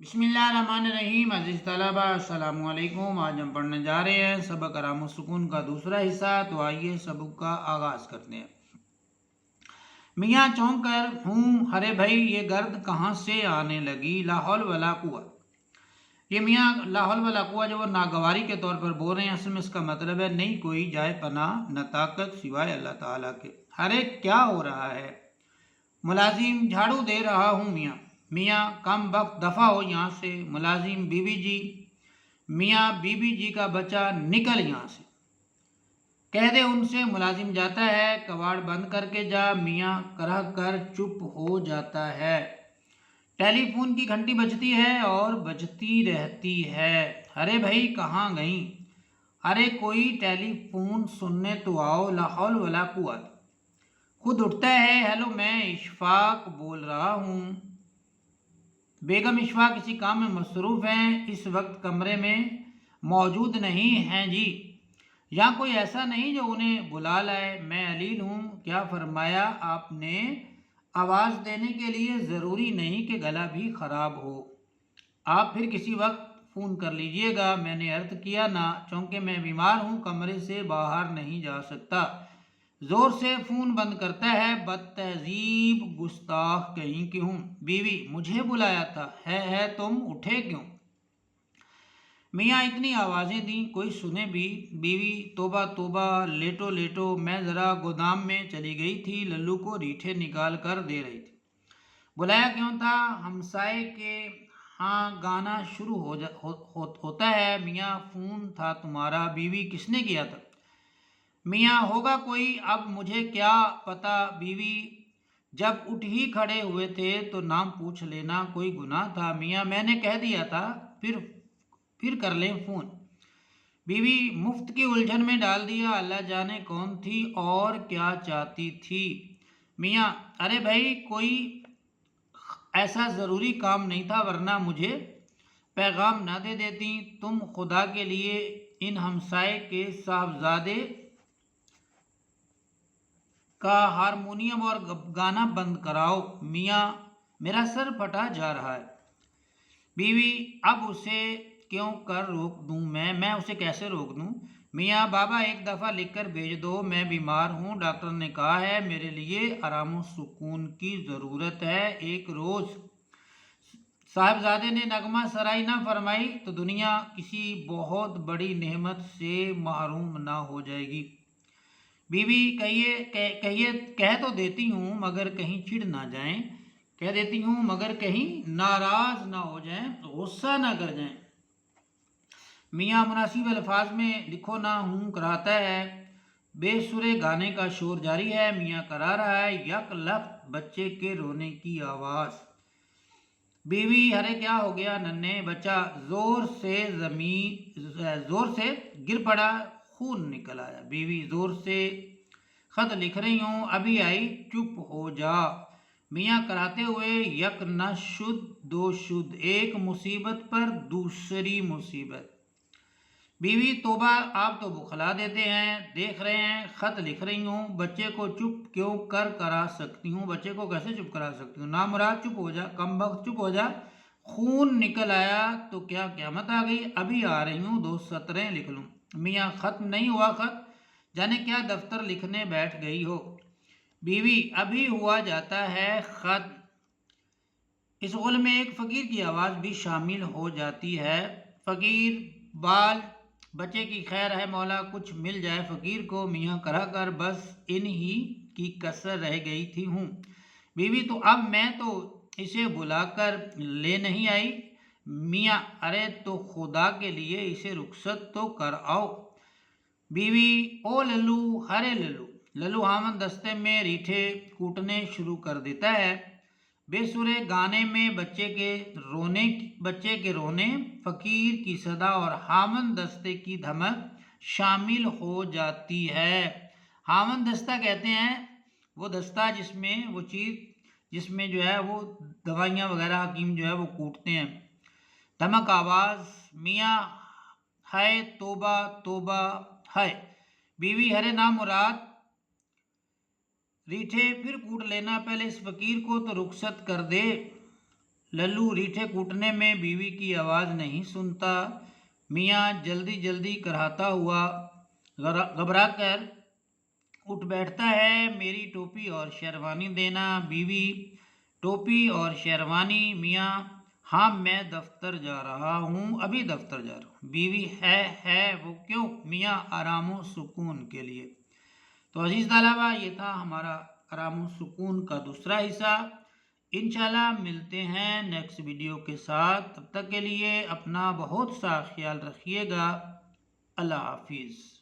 बिस्मिल्लाहिर्रहमानिर्रहीम। अज़ीज़ तलबा अस्सलामु अलैकुम। आज हम पढ़ने जा रहे हैं सबक आराम सुकून का दूसरा हिस्सा। तो आइए सबक का आगाज़ करते हैं। मियाँ चौंक कर हूँ, अरे भाई ये गर्द कहाँ से आने लगी, ला हौल वला कुव्वत। ये मियाँ ला हौल वला कुव्वत जो वो नागवारी के तौर पर बोल रहे हैं, असल में इसका मतलब है नहीं कोई जाए पनाह न ताकत सिवाय अल्लाह ताला के। अरे क्या हो रहा है। मुलाजिम झाड़ू दे रहा हूँ मियाँ। मियाँ कम वक्त दफ़ा हो यहाँ से। मुलाजिम बीबी जी। मियाँ बीबी जी का बच्चा निकल यहाँ से, कह दे उनसे। मुलाजिम जाता है, कबाड़ बंद करके जा। मियाँ करह कर चुप हो जाता है। टेलीफोन की घंटी बजती है और बजती रहती है। अरे भाई कहाँ गई, अरे कोई टेलीफोन सुनने तो आओ, ला हौल वला कुव्वत। खुद उठता है, हेलो मैं इशफाक बोल रहा हूँ। बेगम इशफाक किसी काम में मसरूफ़ हैं, इस वक्त कमरे में मौजूद नहीं हैं जी। यहाँ कोई ऐसा नहीं जो उन्हें बुला लाए। मैं अलील हूँ, क्या फरमाया आपने। आवाज़ देने के लिए ज़रूरी नहीं कि गला भी ख़राब हो, आप फिर किसी वक्त फ़ोन कर लीजिएगा। मैंने अर्ज़ किया ना, चूँकि मैं बीमार हूँ कमरे से बाहर नहीं जा सकता। ज़ोर से फ़ोन बंद करता है, बदतहज़ीब गुस्ताख कहीं की हूँ। बीवी, मुझे बुलाया था, है तुम उठे क्यों। मियाँ इतनी आवाज़ें दी कोई सुने भी। बीवी, तोबा तोबा, लेटो लेटो, मैं ज़रा गोदाम में चली गई थी, लल्लू को रीठे निकाल कर दे रही थी। बुलाया क्यों था, हमसाए के हाँ गाना शुरू होता है। मियाँ, फ़ोन था तुम्हारा। बीवी, किसने किया था। मियाँ, होगा कोई, अब मुझे क्या पता। बीवी, जब उठ ही खड़े हुए थे तो नाम पूछ लेना, कोई गुनाह था। मियाँ, मैंने कह दिया था, फिर कर लें फ़ोन। बीवी, मुफ्त की उलझन में डाल दिया, अल्लाह जाने कौन थी और क्या चाहती थी। मियाँ, अरे भाई कोई ऐसा ज़रूरी काम नहीं था, वरना मुझे पैगाम ना दे देती। तुम खुदा के लिए इन हमसाए के साहबजादे का हारमोनियम और गाना बंद कराओ। मियाँ, मेरा सर फटा जा रहा है। बीवी, अब उसे क्यों कर रोक दूं मैं उसे कैसे रोक दूं। मियाँ, बाबा एक दफ़ा लिख कर भेज दो, मैं बीमार हूँ, डॉक्टर ने कहा है मेरे लिए आराम सुकून की ज़रूरत है एक रोज़। साहबजादे ने नगमा सराई ना फरमाई तो दुनिया किसी बहुत बड़ी नेमत से महरूम ना हो जाएगी। बीवी, कहिए कह तो देती हूँ मगर कहीं चिढ़ ना जाएं, कह देती हूँ मगर कहीं नाराज ना हो जाएं, गुस्सा ना कर जाएं। मियाँ, मुनासिब अल्फाज में लिखो ना, हूँ कराता है। बेसुरे गाने का शोर जारी है। मियाँ करा रहा है, यक लक बच्चे के रोने की आवाज़। बीवी, अरे क्या हो गया नन्हे। बच्चा जोर से गिर पड़ा, खून निकल आया। बीवी, जोर से खत लिख रही हूँ, अभी आई, चुप हो जा। मियाँ कराते हुए, यक न शुद्ध दो शुद्ध, एक मुसीबत पर दूसरी मुसीबत। बीवी, तोबा आप तो बुखला देते हैं, देख रहे हैं खत लिख रही हूँ, बच्चे को चुप क्यों करा सकती हूँ, बच्चे को कैसे चुप करा सकती हूँ। नामुराद चुप हो जा, कम वक्त चुप हो जा। खून निकल आया तो क्या क़यामत आ गई, अभी आ रही हूँ, 2 सतरें लिख लूँ। मियाँ, खत्म नहीं हुआ खत, जाने क्या दफ्तर लिखने बैठ गई हो। बीवी, अभी हुआ जाता है खत। इस गुल में एक फ़कीर की आवाज़ भी शामिल हो जाती है। फ़कीर, बाल बच्चे की खैर है मौला, कुछ मिल जाए फ़कीर को। मियाँ करा कर बस इन ही की कसर रह गई थी हूँ। बीवी, तो अब मैं तो इसे बुलाकर ले नहीं आई। मियाँ, अरे तो खुदा के लिए इसे रुखसत तो कर आओ। बीवी, ओ लल्लू, हरे लल्लू। लल्लू हामन दस्ते में रीठे कूटने शुरू कर देता है। बेसुरे गाने में बच्चे के रोने, फकीर की सदा और हामन दस्ते की धमक शामिल हो जाती है। हामन दस्ता कहते हैं वो दस्ता जिसमें जो है वो दवाइयाँ वगैरह हकीम जो है वो कूटते हैं। धमक आवाज़, मियाँ, हाय तोबा तोबा, हाय। बीवी, हरे नाम मुराद, रीठे फिर कूट लेना, पहले इस फकीर को तो रुखसत कर दे। للو ریٹھے کوٹنے میں بیوی کی آواز نہیں سنتا۔ میاں جلدی جلدی کراتا ہوا گھبرا کر اٹھ بیٹھتا ہے، میری ٹوپی اور شیروانی دینا۔ بیوی ٹوپی اور شیروانی۔ میاں ہاں میں دفتر جا رہا ہوں، ابھی دفتر جا رہا ہوں۔ بیوی ہے وہ کیوں؟ میاں آرام و سکون کے لیے۔ تو عزیز طلبہ یہ تھا ہمارا آرام و سکون کا دوسرا حصہ۔ انشاءاللہ ملتے ہیں نیکسٹ ویڈیو کے ساتھ، تب تک کے لیے اپنا بہت سا خیال رکھیے گا۔ اللہ حافظ۔